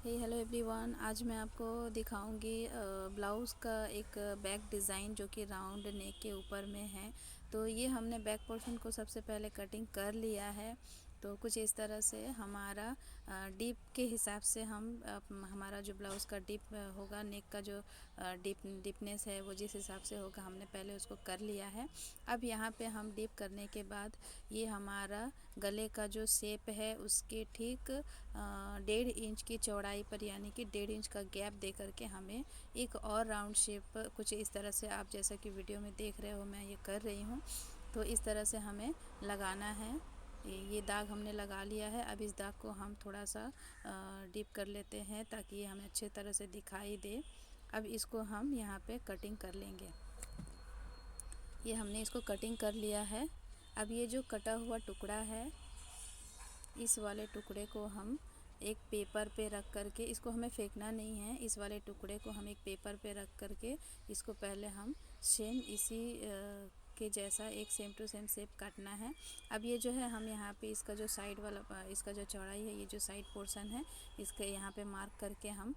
Hello everyone. आज मैं आपको दिखाऊंगी ब्लाउज़ का एक बैक डिज़ाइन जो कि राउंड नेक के ऊपर में है। तो ये हमने बैक पोर्शन को सबसे पहले कटिंग कर लिया है। तो कुछ इस तरह से हमारा डीप के हिसाब से हम हमारा जो ब्लाउज़ का डीप होगा, नेक का जो डीपनेस है वो जिस हिसाब से होगा हमने पहले उसको कर लिया है। अब यहाँ पे हम डीप करने के बाद ये हमारा गले का जो शेप है उसके ठीक 1.5 इंच की चौड़ाई पर, यानी कि 1.5 इंच का गैप दे करके हमें एक और राउंड शेप कुछ इस तरह से, आप जैसा कि वीडियो में देख रहे हो मैं ये कर रही हूँ, तो इस तरह से हमें लगाना है। ये दाग हमने लगा लिया है। अब इस दाग को हम थोड़ा सा डीप कर लेते हैं ताकि ये हमें अच्छे तरह से दिखाई दे। अब इसको हम यहाँ पे कटिंग कर लेंगे। ये हमने इसको कटिंग कर लिया है। अब ये जो कटा हुआ टुकड़ा है, इस वाले टुकड़े को हम एक पेपर पे रख करके, इसको हमें फेंकना नहीं है, इस वाले टुकड़े को हम एक पेपर पे रख करके इसको पहले हम सेम इसी के जैसा एक सेम टू सेम शेप काटना है। अब ये जो है हम यहाँ पे इसका जो साइड वाला इसका जो चौड़ाई है, ये जो साइड पोर्शन है, इसके यहाँ पे मार्क करके हम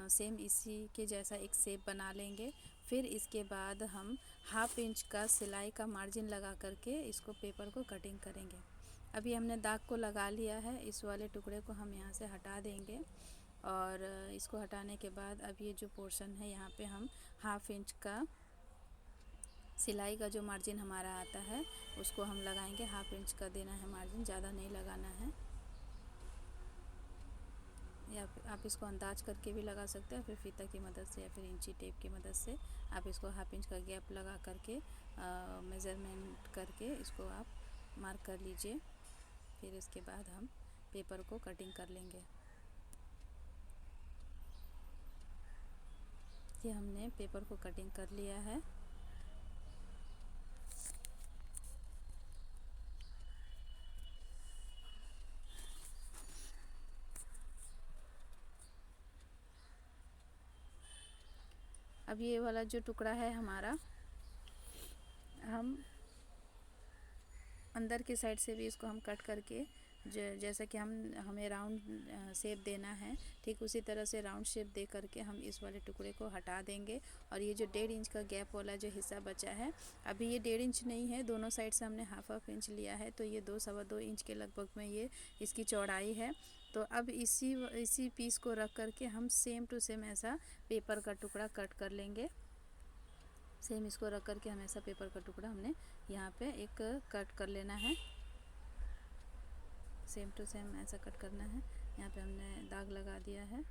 सेम इसी के जैसा एक शेप बना लेंगे। फिर इसके बाद हम 1/2 इंच का सिलाई का मार्जिन लगा करके इसको पेपर को कटिंग करेंगे। अभी हमने दाग को लगा लिया है। इस वाले टुकड़े को हम यहाँ से हटा देंगे और इसको हटाने के बाद अब ये जो पोर्शन है यहाँ पे हम 1/2 इंच का सिलाई का जो मार्जिन हमारा आता है उसको हम लगाएंगे। 1/2 इंच का देना है मार्जिन, ज़्यादा नहीं लगाना है। या फिर आप इसको अंदाज करके भी लगा सकते हैं, फिर फीता की मदद से या फिर इंची टेप की मदद से आप इसको 1/2 इंच का गैप लगा करके मेज़रमेंट करके इसको आप मार्क कर लीजिए। फिर इसके बाद हम पेपर को कटिंग कर लेंगे। ये हमने पेपर को कटिंग कर लिया है। अब ये वाला जो टुकड़ा है हमारा, हम अंदर की साइड से भी इसको हम कट करके जैसा कि हमें राउंड शेप देना है, ठीक उसी तरह से राउंड शेप दे करके हम इस वाले टुकड़े को हटा देंगे। और ये जो 1.5 इंच का गैप वाला जो हिस्सा बचा है, अभी ये 1.5 इंच नहीं है, दोनों साइड से हमने 1/2 इंच लिया है, तो ये 2 सवा 2 इंच के लगभग में ये इसकी चौड़ाई है। तो अब इसी पीस को रख करके हम सेम टू सेम ऐसा पेपर का टुकड़ा कट कर लेंगे। सेम इसको रख करके हम ऐसा पेपर का टुकड़ा हमने यहाँ पे एक कट कर लेना है। सेम टू सेम ऐसा कट करना है। यहाँ पे हमने दाग लगा दिया है।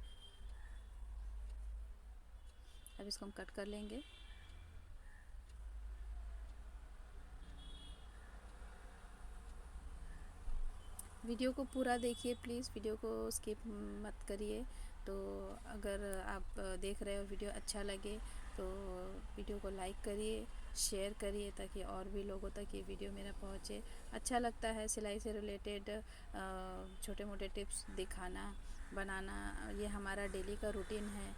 अब इसको हम कट कर लेंगे। वीडियो को पूरा देखिए प्लीज़, वीडियो को स्किप मत करिए। तो अगर आप देख रहे हो वीडियो अच्छा लगे तो वीडियो को लाइक करिए, शेयर करिए ताकि और भी लोगों तक ये वीडियो मेरा पहुँचे। अच्छा लगता है सिलाई से रिलेटेड छोटे मोटे टिप्स दिखाना, बनाना। ये हमारा डेली का रूटीन है,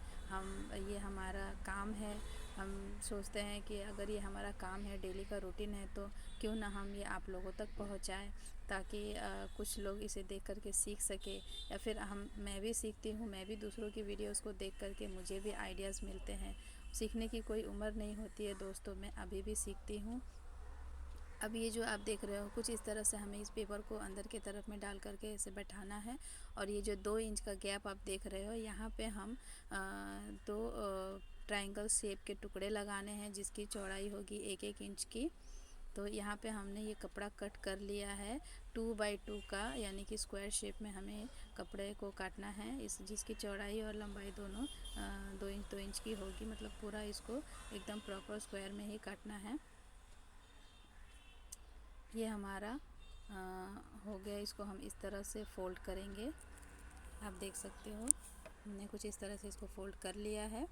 ये हमारा काम है। हम सोचते हैं कि अगर ये हमारा काम है, डेली का रूटीन है, तो क्यों ना हम ये आप लोगों तक पहुंचाएं ताकि कुछ लोग इसे देख करके सीख सके, या फिर मैं भी सीखती हूँ, मैं भी दूसरों की वीडियोस को देख करके मुझे भी आइडियाज़ मिलते हैं। सीखने की कोई उम्र नहीं होती है दोस्तों, मैं अभी भी सीखती हूँ। अब ये जो आप देख रहे हो कुछ इस तरह से हमें इस पेपर को अंदर की तरफ में डाल करके इसे बैठाना है। और ये जो 2 इंच का गैप आप देख रहे हो, यहाँ पे हम दो ट्रायंगल शेप के टुकड़े लगाने हैं जिसकी चौड़ाई होगी 1-1 इंच की। तो यहाँ पे हमने ये कपड़ा कट कर लिया है 2x2 का, यानी कि स्क्वायर शेप में हमें कपड़े को काटना है, इस जिसकी चौड़ाई और लंबाई दोनों 2 इंच की होगी। मतलब पूरा इसको एकदम प्रॉपर स्क्वायर में ही काटना है। ये हमारा हो गया। इसको हम इस तरह से फोल्ड करेंगे, आप देख सकते हो हमने कुछ इस तरह से इसको फोल्ड कर लिया है।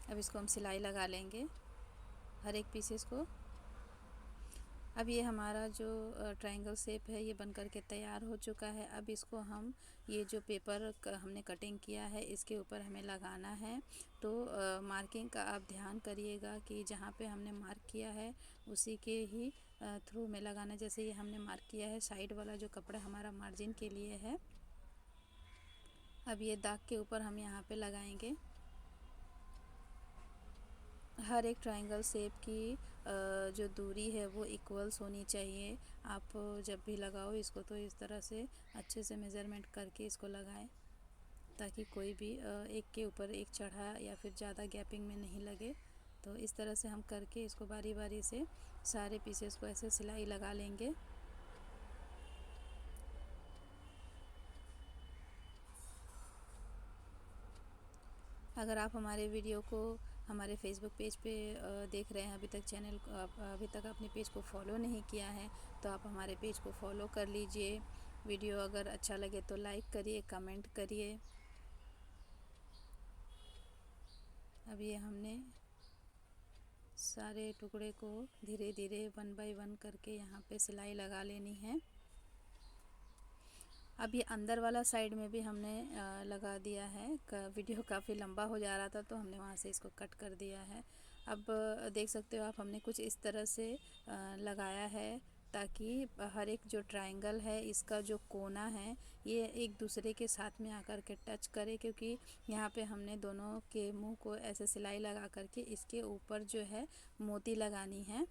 अब इसको हम सिलाई लगा लेंगे हर एक पीसेस को। अब ये हमारा जो ट्रायंगल शेप है ये बन कर के तैयार हो चुका है। अब इसको हम ये जो पेपर हमने कटिंग किया है इसके ऊपर हमें लगाना है। तो मार्किंग का आप ध्यान करिएगा कि जहाँ पे हमने मार्क किया है उसी के ही थ्रू में लगाना। जैसे ये हमने मार्क किया है साइड वाला जो कपड़ा हमारा मार्जिन के लिए है, अब ये दाग के ऊपर हम यहाँ पे लगाएंगे। हर एक ट्रायंगल शेप की जो दूरी है वो इक्वल्स होनी चाहिए। आप जब भी लगाओ इसको तो इस तरह से अच्छे से मेज़रमेंट करके इसको लगाएं, ताकि कोई भी एक के ऊपर एक चढ़ा या फिर ज़्यादा गैपिंग में नहीं लगे। तो इस तरह से हम करके इसको बारी बारी से सारे पीसेस को ऐसे सिलाई लगा लेंगे। अगर आप हमारे वीडियो को हमारे फेसबुक पेज पे देख रहे हैं, अभी तक अपने पेज को फॉलो नहीं किया है तो आप हमारे पेज को फॉलो कर लीजिए। वीडियो अगर अच्छा लगे तो लाइक करिए, कमेंट करिए। अब ये हमने सारे टुकड़े को धीरे धीरे 1 बाय 1 करके यहाँ पे सिलाई लगा लेनी है। अब ये अंदर वाला साइड में भी हमने लगा दिया है। वीडियो काफ़ी लंबा हो जा रहा था तो हमने वहाँ से इसको कट कर दिया है। अब देख सकते हो आप, हमने कुछ इस तरह से लगाया है ताकि हर एक जो ट्रायंगल है इसका जो कोना है ये एक दूसरे के साथ में आकर के टच करे, क्योंकि यहाँ पे हमने दोनों के मुंह को ऐसे सिलाई लगा करके इसके ऊपर जो है मोती लगानी है।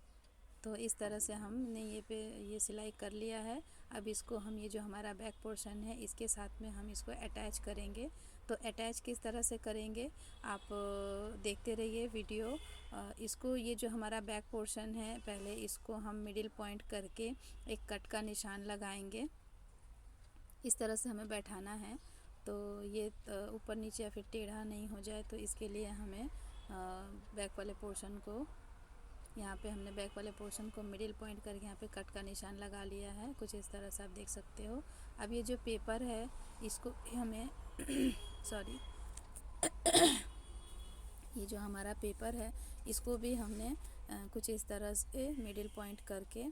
तो इस तरह से हमने ये सिलाई कर लिया है। अब इसको हम ये जो हमारा बैक पोर्शन है इसके साथ में हम इसको अटैच करेंगे। तो अटैच किस तरह से करेंगे आप देखते रहिए वीडियो। इसको ये जो हमारा बैक पोर्शन है पहले इसको हम मिडिल पॉइंट करके एक कट का निशान लगाएंगे। इस तरह से हमें बैठाना है तो ये ऊपर नीचे या फिर टेढ़ा नहीं हो जाए। तो इसके लिए हमें बैक वाले पोर्शन को, यहाँ पे हमने बैक वाले पोर्शन को मिडिल पॉइंट करके यहाँ पे कट का निशान लगा लिया है। कुछ इस तरह से आप देख सकते हो। अब ये जो पेपर है इसको हमें सॉरी ये जो हमारा पेपर है इसको भी हमने कुछ इस तरह से मिडिल पॉइंट करके,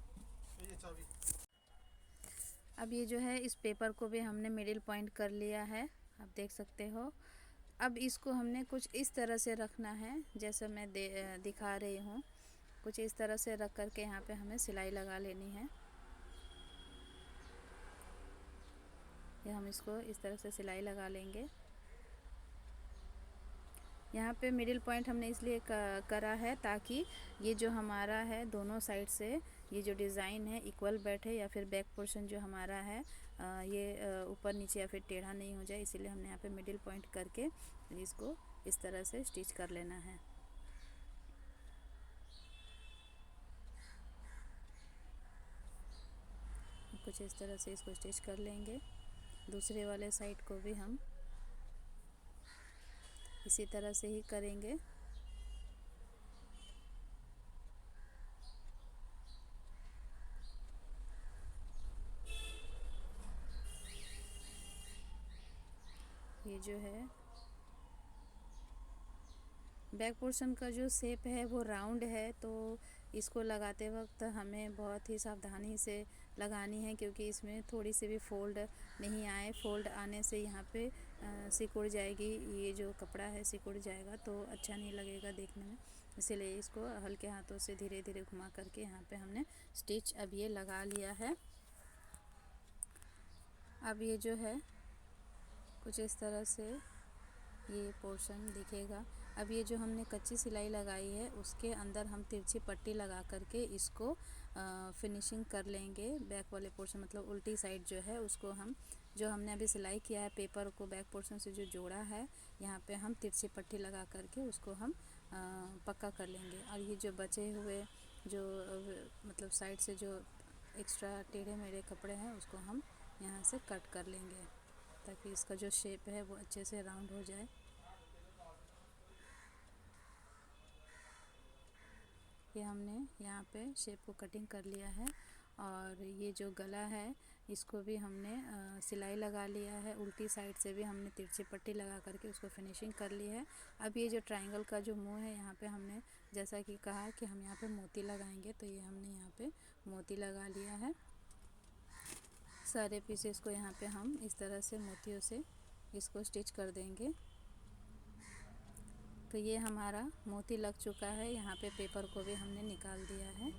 अब ये जो है इस पेपर को भी हमने मिडिल पॉइंट कर लिया है, आप देख सकते हो। अब इसको हमने कुछ इस तरह से रखना है जैसे मैं दिखा रही हूँ। कुछ इस तरह से रख करके यहाँ पे हमें सिलाई लगा लेनी है। ये हम इसको इस तरह से सिलाई लगा लेंगे। यहाँ पे मिडिल पॉइंट हमने इसलिए करा है ताकि ये जो हमारा है दोनों साइड से ये जो डिज़ाइन है इक्वल बैठे, या फिर बैक पोर्शन जो हमारा है ये ऊपर नीचे या फिर टेढ़ा नहीं हो जाए। इसीलिए हमने यहाँ पे मिडिल पॉइंट करके इसको इस तरह से स्टिच कर लेना है। कुछ इस तरह से इसको स्टिच कर लेंगे। दूसरे वाले साइड को भी हम इसी तरह से ही करेंगे। ये जो है बैक पोर्शन का जो शेप है वो राउंड है, तो इसको लगाते वक्त हमें बहुत ही सावधानी से लगानी है, क्योंकि इसमें थोड़ी सी भी फोल्ड नहीं आए। फोल्ड आने से यहाँ पे सिकुड़ जाएगी, ये जो कपड़ा है सिकुड़ जाएगा तो अच्छा नहीं लगेगा देखने में। इसीलिए इसको हल्के हाथों से धीरे धीरे घुमा करके यहाँ पे हमने स्टिच अब ये लगा लिया है। अब ये जो है कुछ इस तरह से ये पोर्शन दिखेगा। अब ये जो हमने कच्ची सिलाई लगाई है उसके अंदर हम तिरछी पट्टी लगा करके इसको फिनिशिंग कर लेंगे। बैक वाले पोर्शन मतलब उल्टी साइड जो है उसको हम, जो हमने अभी सिलाई किया है पेपर को बैक पोर्शन से जो जोड़ा है यहाँ पे हम तिरछी पट्टी लगा करके उसको हम पक्का कर लेंगे। और ये जो बचे हुए जो मतलब साइड से जो एक्स्ट्रा टेढ़े मेढ़े कपड़े हैं उसको हम यहाँ से कट कर लेंगे, ताकि इसका जो शेप है वो अच्छे से राउंड हो जाए। ये हमने यहाँ पे शेप को कटिंग कर लिया है। और ये जो गला है इसको भी हमने सिलाई लगा लिया है। उल्टी साइड से भी हमने तिरछी पट्टी लगा करके उसको फिनिशिंग कर ली है। अब ये जो ट्रायंगल का जो मुंह है यहाँ पे हमने जैसा कि कहा कि हम यहाँ पे मोती लगाएंगे, तो ये हमने यहाँ पे मोती लगा लिया है। सारे पीसेस को यहाँ पे हम इस तरह से मोतियों से इसको स्टिच कर देंगे। तो ये हमारा मोती लग चुका है। यहाँ पे पेपर को भी हमने निकाल दिया है।